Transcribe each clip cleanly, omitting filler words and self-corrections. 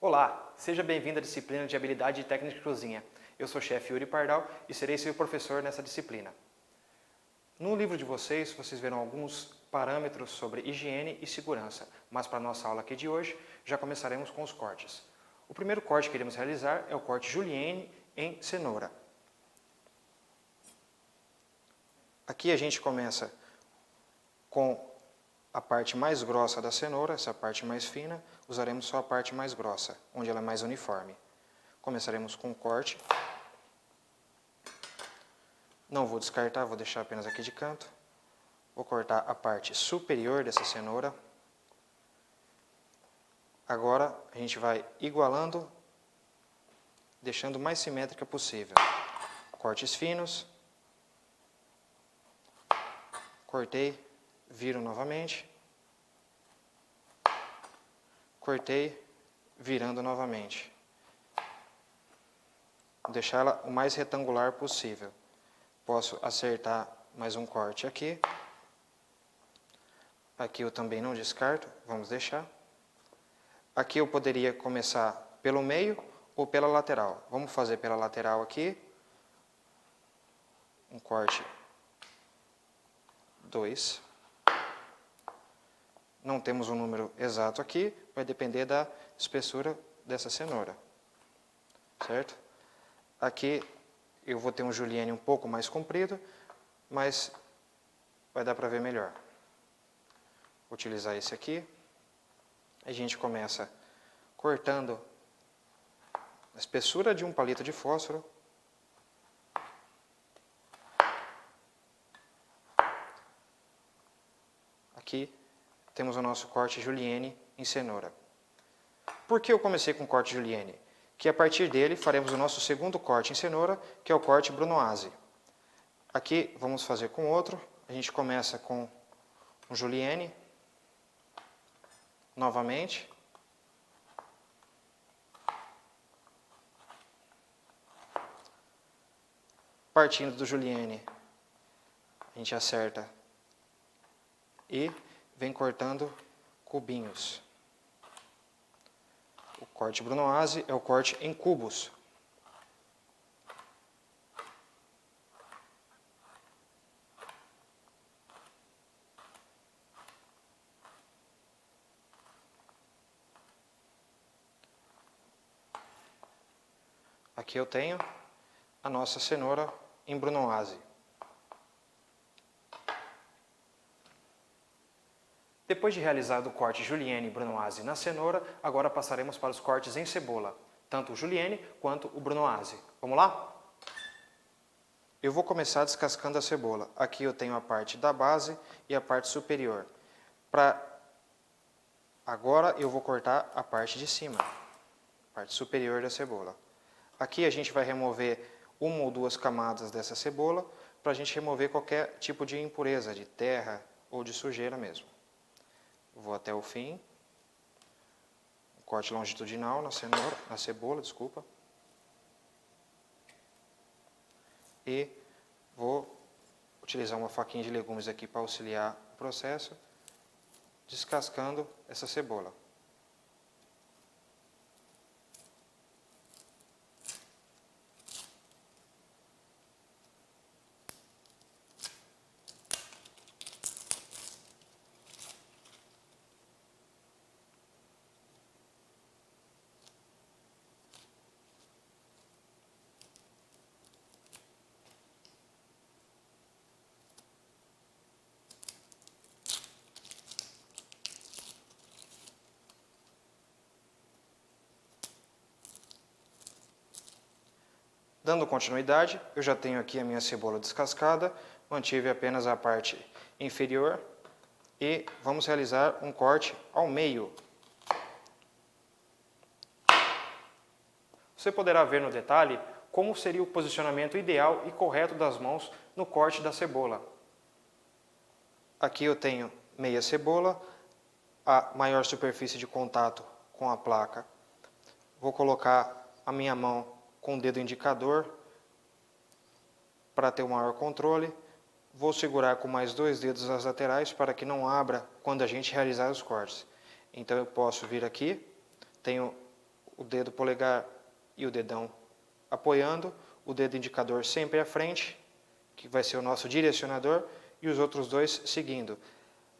Olá, seja bem-vindo à disciplina de Habilidade e Técnica de Cozinha. Eu sou o chefe Yuri Pardal e serei seu professor nessa disciplina. No livro de vocês verão alguns parâmetros sobre higiene e segurança, mas para a nossa aula aqui de hoje, já começaremos com os cortes. O primeiro corte que iremos realizar é o corte julienne em cenoura. Aqui a gente começa com a parte mais grossa da cenoura, essa parte mais fina, usaremos só a parte mais grossa, onde ela é mais uniforme. Começaremos com o corte. Não vou descartar, vou deixar apenas aqui de canto. Vou cortar a parte superior dessa cenoura. Agora a gente vai igualando, deixando o mais simétrica possível. Cortes finos. Cortei, viro novamente. Cortei, virando novamente. Vou deixar ela o mais retangular possível. Posso acertar mais um corte aqui. Aqui eu também não descarto, vamos deixar. Aqui eu poderia começar pelo meio ou pela lateral. Vamos fazer pela lateral aqui. Um corte 2. Não temos um número exato aqui, vai depender da espessura dessa cenoura. Certo? Aqui eu vou ter um julienne um pouco mais comprido, mas vai dar para ver melhor. Vou utilizar esse aqui. A gente começa cortando a espessura de um palito de fósforo. Aqui temos o nosso corte julienne em cenoura. Por que eu comecei com o corte julienne? Que a partir dele faremos o nosso segundo corte em cenoura, que é o corte brunoise. Aqui vamos fazer com outro. A gente começa com um julienne. Novamente. Partindo do julienne, a gente acerta e vem cortando cubinhos. O corte brunoise é o corte em cubos. Aqui eu tenho a nossa cenoura em brunoise. Depois de realizado o corte julienne e brunoise na cenoura, agora passaremos para os cortes em cebola, tanto o julienne quanto o brunoise. Vamos lá? Eu vou começar descascando a cebola. Aqui eu tenho a parte da base e a parte superior. Agora eu vou cortar a parte de cima, a parte superior da cebola. Aqui a gente vai remover uma ou duas camadas dessa cebola para a gente remover qualquer tipo de impureza, de terra ou de sujeira mesmo. Vou até o fim. Corte longitudinal na cebola, desculpa. E vou utilizar uma faquinha de legumes aqui para auxiliar o processo, descascando essa cebola. Dando continuidade, eu já tenho aqui a minha cebola descascada, mantive apenas a parte inferior e vamos realizar um corte ao meio. Você poderá ver no detalhe como seria o posicionamento ideal e correto das mãos no corte da cebola. Aqui eu tenho meia cebola, a maior superfície de contato com a placa. Vou colocar a minha mão com o dedo indicador para ter o maior controle. Vou segurar com mais 2 dedos as laterais para que não abra quando a gente realizar os cortes. Então eu posso vir aqui, tenho o dedo polegar e o dedão apoiando, o dedo indicador sempre à frente, que vai ser o nosso direcionador, e os outros dois seguindo.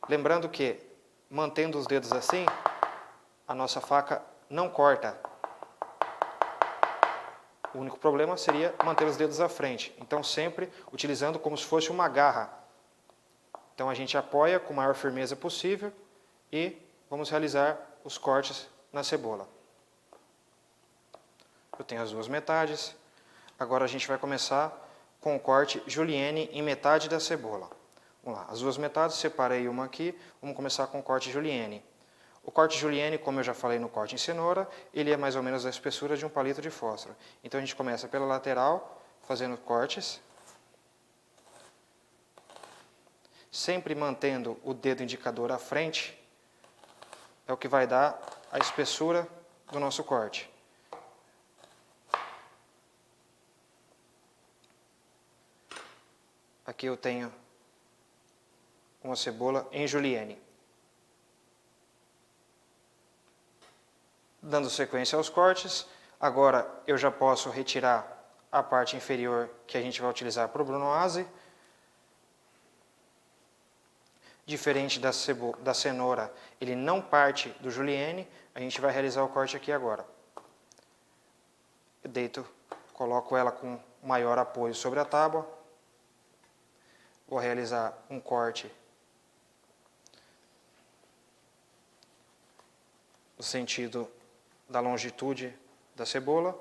Lembrando que, mantendo os dedos assim, a nossa faca não corta. O único problema seria manter os dedos à frente. Então, sempre utilizando como se fosse uma garra. Então, a gente apoia com a maior firmeza possível e vamos realizar os cortes na cebola. Eu tenho as duas metades. Agora, a gente vai começar com o corte julienne em metade da cebola. Vamos lá, as duas metades, separei uma aqui. Vamos começar com o corte julienne. O corte julienne, como eu já falei no corte em cenoura, ele é mais ou menos da espessura de um palito de fósforo. Então, a gente começa pela lateral, fazendo cortes. Sempre mantendo o dedo indicador à frente, é o que vai dar a espessura do nosso corte. Aqui eu tenho uma cebola em julienne. Dando sequência aos cortes, agora eu já posso retirar a parte inferior que a gente vai utilizar para o brunoise. Diferente da cenoura, ele não parte do julienne, a gente vai realizar o corte aqui agora. Eu coloco ela com maior apoio sobre a tábua. Vou realizar um corte no sentido da longitude da cebola.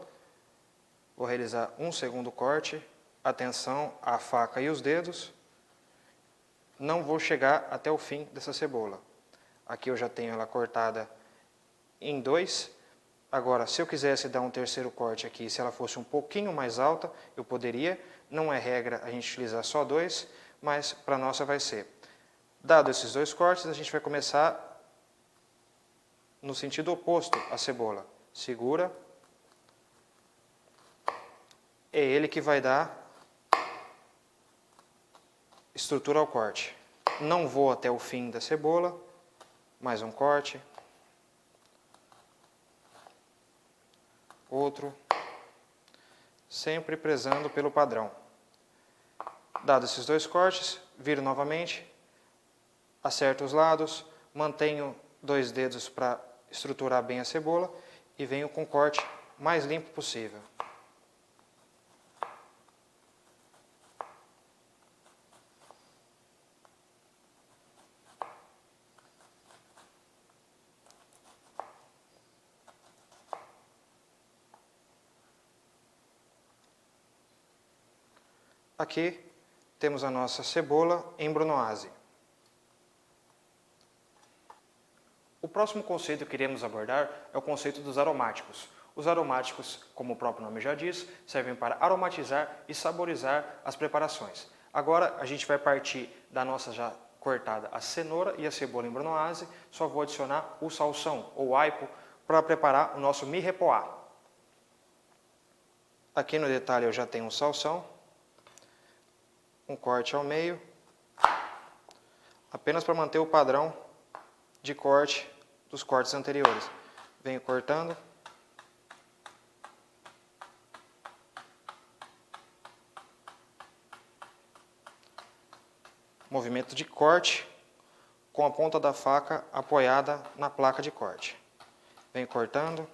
Vou realizar um segundo corte. Atenção à faca e os dedos. Não vou chegar até o fim dessa cebola. Aqui eu já tenho ela cortada em dois. Agora, se eu quisesse dar um terceiro corte aqui, se ela fosse um pouquinho mais alta, eu poderia. Não é regra a gente utilizar só dois, mas para a nossa vai ser. Dado esses dois cortes, a gente vai começar no sentido oposto à cebola. Segura. É ele que vai dar estrutura ao corte. Não vou até o fim da cebola. Mais um corte. Outro. Sempre prezando pelo padrão. Dados esses dois cortes, viro novamente. Acerto os lados. Mantenho dois dedos para estruturar bem a cebola e venho com o corte mais limpo possível. Aqui temos a nossa cebola em brunoise. O próximo conceito que iremos abordar é o conceito dos aromáticos. Os aromáticos, como o próprio nome já diz, servem para aromatizar e saborizar as preparações. Agora a gente vai partir da nossa já cortada a cenoura e a cebola em brunoise, só vou adicionar o salsão ou aipo para preparar o nosso mirepoix. Aqui no detalhe eu já tenho um salsão, um corte ao meio, apenas para manter o padrão de corte dos cortes anteriores. Venho cortando. Movimento de corte com a ponta da faca apoiada na placa de corte. Venho cortando.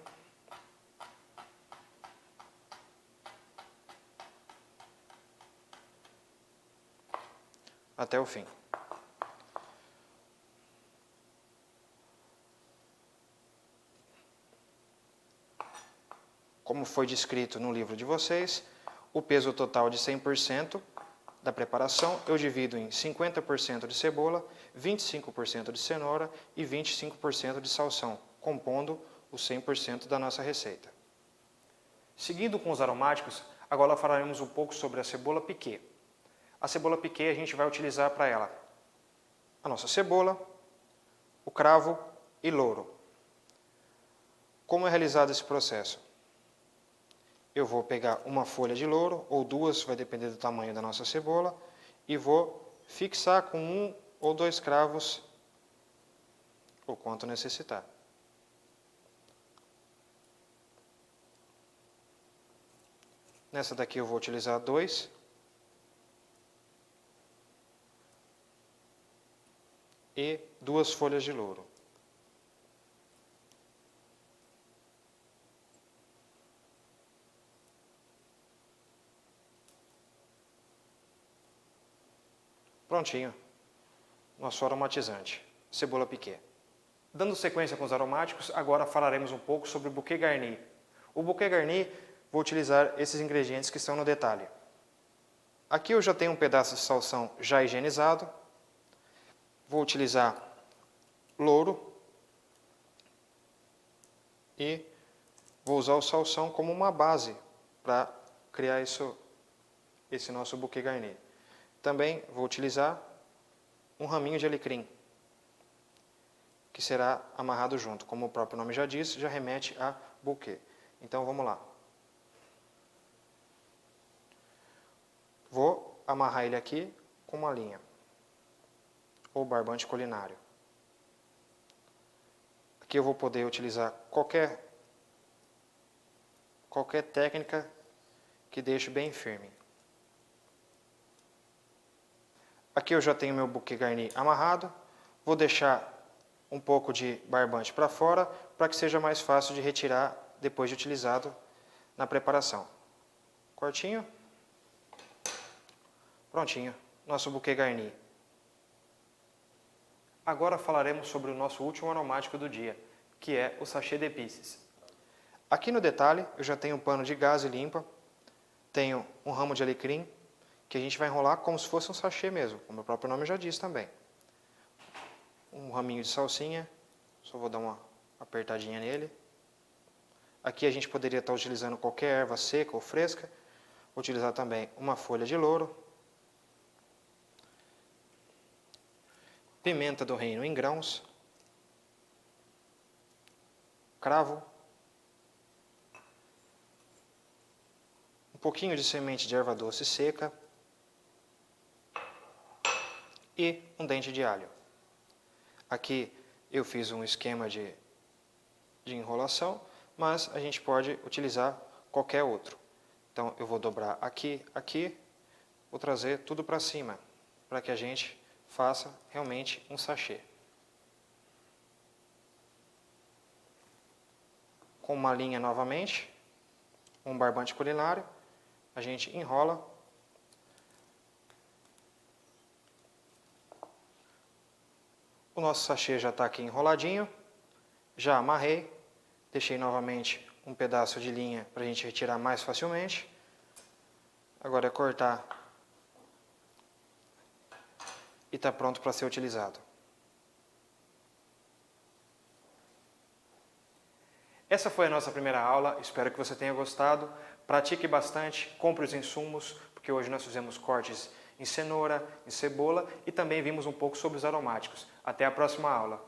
Até o fim. Como foi descrito no livro de vocês, o peso total de 100% da preparação eu divido em 50% de cebola, 25% de cenoura e 25% de salsão, compondo os 100% da nossa receita. Seguindo com os aromáticos, agora falaremos um pouco sobre a cebola piquê. A cebola piquê a gente vai utilizar para ela a nossa cebola, o cravo e louro. Como é realizado esse processo? Eu vou pegar uma folha de louro, ou duas, vai depender do tamanho da nossa cebola, e vou fixar com 1 ou 2 cravos, o quanto necessitar. Nessa daqui eu vou utilizar 2. E 2 folhas de louro. Prontinho, nosso aromatizante, cebola piquê. Dando sequência com os aromáticos, agora falaremos um pouco sobre o bouquet garni. O bouquet garni, vou utilizar esses ingredientes que estão no detalhe. Aqui eu já tenho um pedaço de salsão já higienizado. Vou utilizar louro e vou usar o salsão como uma base para criar esse nosso bouquet garni. Também vou utilizar um raminho de alecrim, que será amarrado junto. Como o próprio nome já diz, já remete a buquê. Então vamos lá. Vou amarrar ele aqui com uma linha, ou barbante culinário. Aqui eu vou poder utilizar qualquer técnica que deixe bem firme. Aqui eu já tenho meu bouquet garni amarrado. Vou deixar um pouco de barbante para fora, para que seja mais fácil de retirar depois de utilizado na preparação. Cortinho. Prontinho, nosso bouquet garni. Agora falaremos sobre o nosso último aromático do dia, que é o sachê d'épices. Aqui no detalhe eu já tenho um pano de gaze limpa, tenho um ramo de alecrim, que a gente vai enrolar como se fosse um sachê mesmo, como o próprio nome já diz também. Um raminho de salsinha, só vou dar uma apertadinha nele. Aqui a gente poderia estar utilizando qualquer erva seca ou fresca. Vou utilizar também uma folha de louro. Pimenta do reino em grãos. Cravo. Um pouquinho de semente de erva doce seca. E um dente de alho. Aqui eu fiz um esquema de enrolação, mas a gente pode utilizar qualquer outro. Então eu vou dobrar aqui, aqui, vou trazer tudo para cima, para que a gente faça realmente um sachê. Com uma linha novamente, um barbante culinário, a gente enrola. O nosso sachê já está aqui enroladinho, já amarrei, deixei novamente um pedaço de linha para a gente retirar mais facilmente. Agora é cortar e está pronto para ser utilizado. Essa foi a nossa primeira aula, espero que você tenha gostado. Pratique bastante, compre os insumos, porque hoje nós fizemos cortes em cenoura, em cebola e também vimos um pouco sobre os aromáticos. Até a próxima aula.